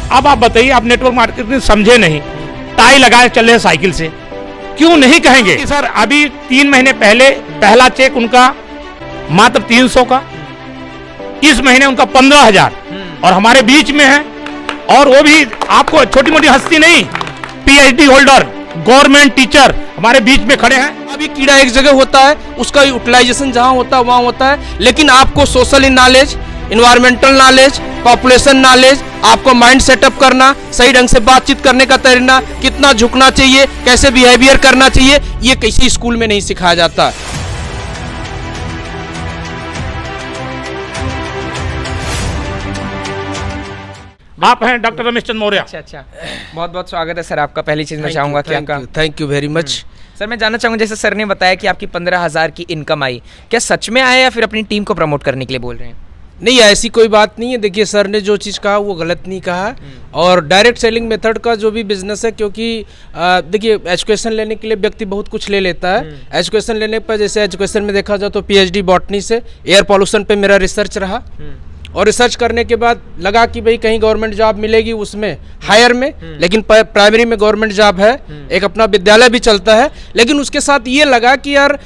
अब आप बताइए, आप नेटवर्क मार्केटिंग समझे नहीं, टाई लगाए चल रहे साइकिल से, क्यों नहीं कहेंगे कि सर अभी 3 महीने पहले पहला चेक उनका मात्र 300 का, इस महीने उनका 15,000 और हमारे बीच में है, और वो भी आपको छोटी मोटी हस्ती नहीं, पीएचडी होल्डर, गवर्नमेंट टीचर हमारे बीच में खड़े हैं। अभी कीड़ा एक जगह होता है, उसका यूटिलाइजेशन जहां होता है वहां होता है, लेकिन आपको social knowledge, environmental knowledge, population knowledge, आपको माइंड सेटअप करना, सही ढंग से बातचीत करने का तरीका, कितना झुकना चाहिए, कैसे बिहेवियर करना चाहिए, ये किसी स्कूल में नहीं सिखाया जाता। आप हैं डॉक्टर रमेश चंद्र मौर्य। अच्छा, बहुत बहुत स्वागत है सर आपका। पहली चीज़ मैं चाहूँगा कि आपका thank you very much. Sir मैं जानना चाहूँगा, जैसे सर ने बताया कि आपकी 15,000 की इनकम आई, क्या सच में आया या फिर अपनी टीम को प्रमोट करने के लिए बोल रहे हैं? नहीं, ऐसी कोई बात नहीं है। देखिए, सर ने जो चीज़ कहा वो गलत नहीं कहा, और डायरेक्ट सेलिंग मेथड का जो भी बिजनेस है, क्योंकि देखिए एजुकेशन लेने के लिए व्यक्ति बहुत कुछ ले लेता है। एजुकेशन लेने पर, जैसे एजुकेशन में देखा जाए तो पीएचडी बॉटनी से एयर पॉल्यूशन पे मेरा रिसर्च रहा, और रिसर्च करने के बाद लगा कि भाई कहीं गवर्नमेंट जॉब मिलेगी उसमें हायर में, लेकिन प्राइमरी में गवर्नमेंट जॉब है, एक अपना विद्यालय भी चलता है, लेकिन उसके साथ ये लगा कि यार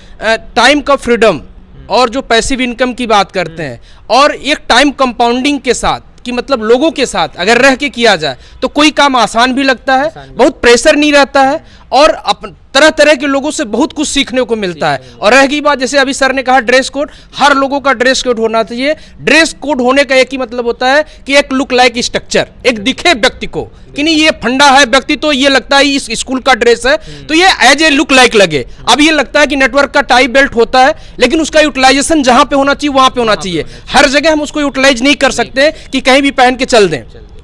टाइम का फ्रीडम और जो पैसिव इनकम की बात करते हैं, और एक टाइम कंपाउंडिंग के साथ, कि मतलब लोगों के साथ अगर रह के किया जाए तो कोई काम आसान भी लगता है, बहुत प्रेशर नहीं रहता है, और तरह तरह के लोगों से बहुत कुछ सीखने को मिलता है। और रह गई बात, जैसे अभी सर ने कहा ड्रेस कोड, हर लोगों का ड्रेस कोड होना चाहिए। ड्रेस कोड होने का एक ही मतलब होता है कि एक लुक लाइक स्ट्रक्चर, एक दिखे व्यक्ति को कि नहीं ये फंडा है व्यक्ति, तो ये लगता है इस स्कूल का ड्रेस है, तो ये एज ए लुक लाइक लगे। अब ये लगता है कि नेटवर्क का टाई बेल्ट होता है, लेकिन उसका यूटिलाइजेशन जहां पे होना चाहिए वहां पे होना चाहिए। हर जगह हम उसको यूटिलाइज नहीं कर सकते कि कहीं भी पहन के चल दें।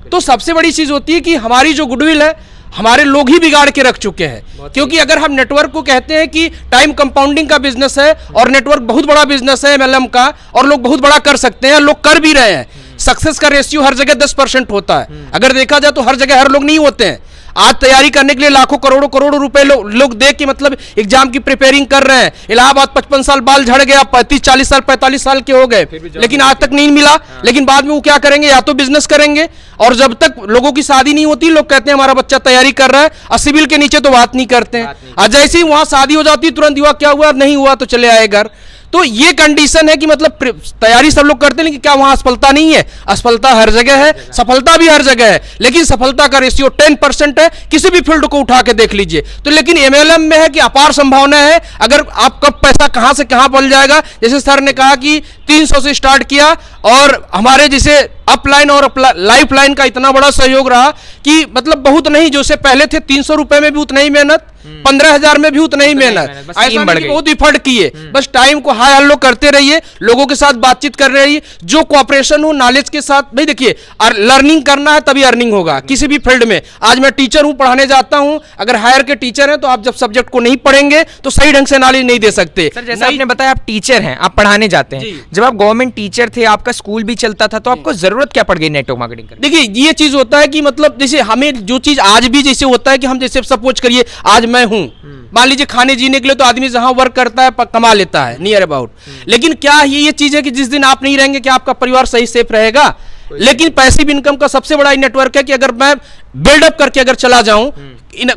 तो सबसे बड़ी चीज होती है कि हमारी जो गुडविल है हमारे लोग ही बिगाड़ के रख चुके हैं। क्योंकि अगर हम नेटवर्क को कहते हैं कि टाइम कंपाउंडिंग का बिजनेस है, और नेटवर्क बहुत बड़ा बिजनेस है एमएलएम का, और लोग बहुत बड़ा कर सकते हैं, लोग कर भी रहे हैं। सक्सेस का रेशियो हर जगह 10% होता है, अगर देखा जाए तो हर जगह हर लोग नहीं होते हैं। आज तैयारी करने के लिए लाखों करोड़ों रुपए लोग दे के मतलब एग्जाम की प्रिपेयरिंग कर रहे हैं। इलाहाबाद 55 साल बाल झड़ गया, 35-40 साल 45 साल के हो गए, लेकिन आज तक नहीं मिला। लेकिन बाद में वो क्या करेंगे, या तो बिजनेस करेंगे, और जब तक लोगों की शादी नहीं होती लोग कहते हैं हमारा बच्चा तैयारी कर रहा है, और सिविल के नीचे तो बात नहीं करते हैं। और जैसे ही वहां शादी हो जाती तुरंत युवा क्या हुआ, नहीं हुआ तो चले आए घर। तो ये कंडीशन है कि मतलब तैयारी सब लोग करते हैं, लेकिन क्या वहां असफलता नहीं है? असफलता हर जगह है, सफलता भी हर जगह है, लेकिन सफलता का रेशियो 10% है। किसी भी फील्ड को उठा के देख लीजिए। तो लेकिन एमएलएम में है कि अपार संभावना है, अगर आप कब पैसा कहां से कहां पहुंच जाएगा। जैसे सर ने कहा कि 300 से स्टार्ट किया, और हमारे जैसे अपलाइन और लाइफ लाइन का इतना बड़ा सहयोग रहा कि मतलब बहुत नहीं, जो से पहले थे 300 रुपए में भी उतना ही मेहनत, 15,000 में भी उतना ही मेहनत, ऐसा नहीं बहुत इफर्ट किए। बस टाइम को हाई हल्लो करते रहिए, लोगों के साथ बातचीत कर रहिए, जो कोऑपरेशन हो नॉलेज के साथ। भाई देखिए, लर्निंग करना है तभी अर्निंग होगा किसी भी फील्ड में। आज मैं टीचर हूं, पढ़ाने जाता हूं, अगर हायर के टीचर हैं तो आप जब सब्जेक्ट को नहीं पढ़ेंगे तो सही ढंग से नॉलेज नहीं दे सकते। सर जैसे आपने बताया आप टीचर हैं, आप पढ़ाने जाते हैं, जब आप गवर्नमेंट टीचर थे, आपका स्कूल भी चलता था, तो आपको जरूरत क्या पड़ गई नेटवर्क मार्केटिंग करने? देखिए, ये चीज होता है कि मतलब जैसे हमें जो चीज आज भी जैसे होता है कि हम जैसे सपोज करिए आज मैं हूं, मान लीजिए खाने जीने के लिए तो आदमी जहां वर्क करता है कमा लेता है नियर अबाउट, लेकिन क्या ये चीज है कि जिस दिन आप नहीं रहेंगे क्या आपका परिवार सही सेफ रहेगा? लेकिन पैसिव इनकम का सबसे बड़ा नेटवर्क है कि अगर मैं बिल्डअप करके अगर चला जाऊं,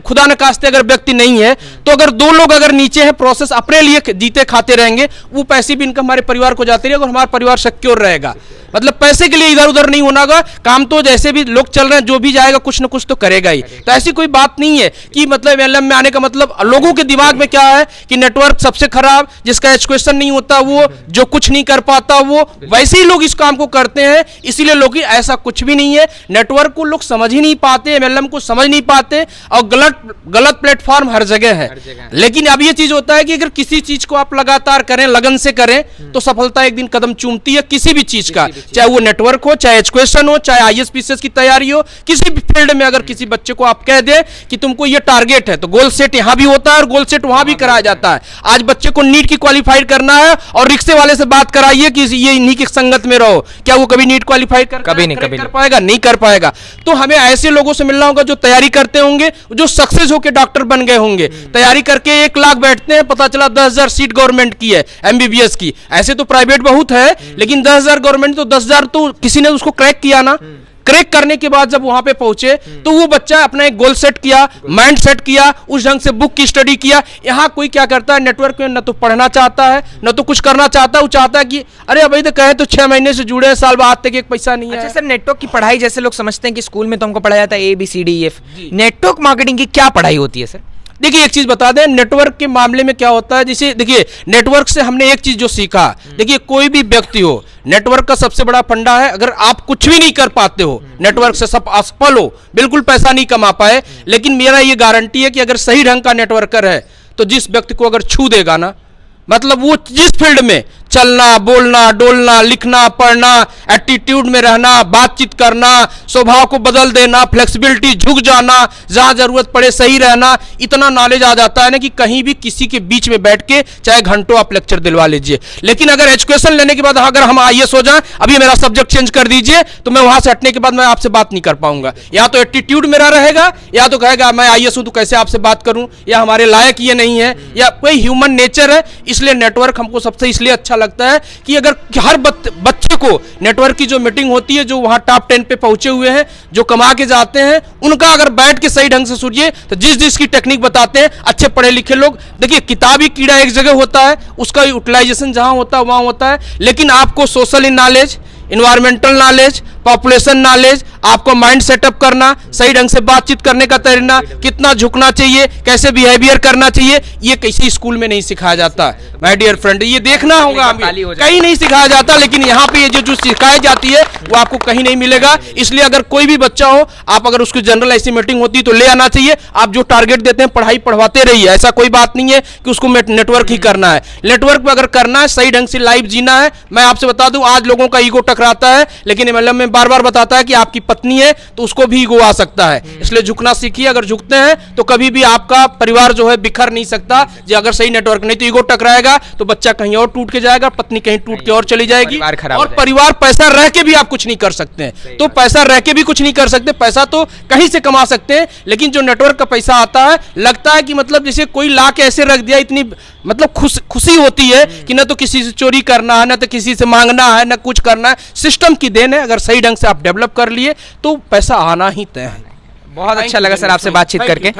खुदा न खास्ते अगर व्यक्ति नहीं है तो अगर 2 लोग अगर नीचे है, प्रोसेस अपने लिए जीते खाते रहेंगे, वो पैसिव इनकम हमारे परिवार को जाती रहेगी और हमारा परिवार सिक्योर रहेगा। मतलब पैसे के लिए इधर उधर नहीं होना होगा, काम तो जैसे भी लोग चल रहे हैं, जो भी जाएगा कुछ ना कुछ तो करेगा ही। तो ऐसी कोई बात नहीं है कि मतलब एमएलएम में आने का मतलब, लोगों के दिमाग में क्या है कि नेटवर्क सबसे खराब, जिसका एजुकेशन नहीं होता वो, जो कुछ नहीं कर पाता वो, वैसे ही लोग इस काम को करते हैं। इसीलिए लोग, ऐसा कुछ भी नहीं है। नेटवर्क को लोग समझ ही नहीं पाते, एमएलएम को समझ नहीं पाते, और गलत प्लेटफॉर्म हर जगह है। लेकिन अब ये चीज होता है कि अगर किसी चीज को आप लगातार करें, लगन से करें, तो सफलता एक दिन कदम चूमती है किसी भी चीज का, चाहे वो नेटवर्क हो, चाहे एजुकेशन हो, चाहे आईएएस की तैयारी हो, किसी भी फील्ड में। अगर किसी बच्चे को आप कह दें कि तुमको ये टारगेट है, तो गोल सेट यहां भी होता है और गोल सेट वहां भी कराया जाता है। आज बच्चे को नीट की क्वालिफाइड करना है और रिक्शे वाले से बात कराइए कि ये इन्हीं की संगत में रहो, क्या वो कभी नीट क्वालिफाई कर पाएगा? नहीं कर पाएगा। तो हमें ऐसे लोगों से मिलना होगा जो तैयारी करते होंगे, जो सक्सेस होकर डॉक्टर बन गए होंगे। तैयारी करके 1 लाख बैठते हैं, पता चला 10,000 सीट गवर्नमेंट की है एमबीबीएस की। ऐसे तो प्राइवेट बहुत है, लेकिन 10,000 गवर्नमेंट, तो 10,000 तो किसी ने उसको क्रैक किया ना, क्रैक करने के बाद जब वहां पे पहुंचे तो वो बच्चा अपना एक गोल सेट किया, माइंड सेट किया, उस ढंग से बुक की स्टडी किया। यहाँ कोई क्या करता है, नेटवर्क में न तो पढ़ना चाहता है न तो कुछ करना चाहता है, वो चाहता है कि अरे अभी तो कहे तो 6 महीने से जुड़े हैं, साल बाद तक एक पैसा नहीं है। अच्छा सर, नेटवर्क की पढ़ाई जैसे लोग समझते हैं कि स्कूल में तो हमको पढ़ाया जाता है ABCDEF, नेटवर्क मार्केटिंग की क्या पढ़ाई होती है सर? देखिए एक चीज बता दें, नेटवर्क के मामले में क्या होता है, जैसे देखिए नेटवर्क से हमने एक चीज जो सीखा, देखिए कोई भी व्यक्ति हो, नेटवर्क का सबसे बड़ा फंडा है, अगर आप कुछ भी नहीं कर पाते हो नेटवर्क से, सब असफल हो, बिल्कुल पैसा नहीं कमा पाए, लेकिन मेरा ये गारंटी है कि अगर सही ढंग का नेटवर्कर है तो जिस व्यक्ति को अगर छू देगा ना, मतलब वो जिस फील्ड में चलना, बोलना, डोलना, लिखना, पढ़ना, एटीट्यूड में रहना, बातचीत करना, स्वभाव को बदल देना, फ्लेक्सिबिलिटी, झुक जाना, जहां जरूरत पड़े सही रहना, इतना नॉलेज आ जाता है ना कि कहीं भी किसी के बीच में बैठ के चाहे घंटों आप लेक्चर दिलवा लीजिए। लेकिन अगर एजुकेशन लेने के बाद अगर हम IAS हो जाएं, अभी मेरा सब्जेक्ट चेंज कर दीजिए, तो मैं वहां से हटने के बाद मैं आपसे बात नहीं कर पाऊंगा। या तो एटीट्यूड मेरा रहेगा, या तो कहेगा मैं IAS हूं तो कैसे आपसे बात करूं, या हमारे लायक ये नहीं है, या कोई ह्यूमन नेचर है। इसलिए नेटवर्क हमको सबसे इसलिए अच्छा लगता है कि अगर हर बच्चे को नेटवर्क की जो मीटिंग होती है, जो वहां टॉप 10 पे पहुंचे हुए हैं, जो कमा के जाते हैं, उनका अगर बैठ के सही ढंग से सुनिए तो जिस की टेक्निक बताते हैं अच्छे पढ़े लिखे लोग, देखिए किताबी कीड़ा एक जगह होता है, उसका यूटिलाइजेशन जहां होता है वहां होता है, लेकिन आपको social knowledge, environmental knowledge, population knowledge, आपको माइंड सेटअप करना, सही ढंग से बातचीत करने का तरीका, कितना झुकना चाहिए, कैसे बिहेवियर करना चाहिए, ये किसी स्कूल में नहीं सिखाया जाता माय डियर फ्रेंड। ये देखना होगा, कहीं नहीं सिखाया जाता, लेकिन यहाँ पे ये जो सिखाई जाती है वो आपको कहीं नहीं मिलेगा। इसलिए अगर कोई भी बच्चा हो, आप अगर उसकी जनरल ऐसी मीटिंग होती है तो ले आना चाहिए। आप जो टारगेट देते हैं पढ़ाई पढ़वाते रहिए, ऐसा कोई बात नहीं है कि उसको नेटवर्क ही करना है। नेटवर्क में अगर करना है, सही ढंग से लाइफ जीना है। मैं आपसे बता दूं, आज लोगों का ईगो टकराता है, लेकिन MLM में बार बार बताता है कि आपकी पत्नी है तो उसको भी ईगो आ सकता है, इसलिए झुकना सीखिए। अगर झुकते हैं तो कभी भी आपका परिवार जो है बिखर नहीं सकता। जो अगर सही नेटवर्क नहीं तो ईगो टकराएगा तो बच्चा कहीं और टूट के जाएगा, पत्नी कहीं टूट के और चली जाएगी, और परिवार पैसा रह के भी आप कुछ नहीं कर सकते हैं। तो पैसा रह के भी कुछ नहीं कर सकते, पैसा तो कहीं से कमा सकते हैं, लेकिन जो नेटवर्क का पैसा आता है, लगता है कि मतलब जैसे कोई ला के ऐसे रख दिया, इतनी मतलब खुशी होती है कि ना तो किसी से चोरी करना है, ना तो किसी से मांगना है, ना कुछ करना है, सिस्टम की देन है। अगर सही ढंग से आप डेवलप कर लिए तो पैसा आना ही तय है। बहुत अच्छा लगा सर आपसे बातचीत करके।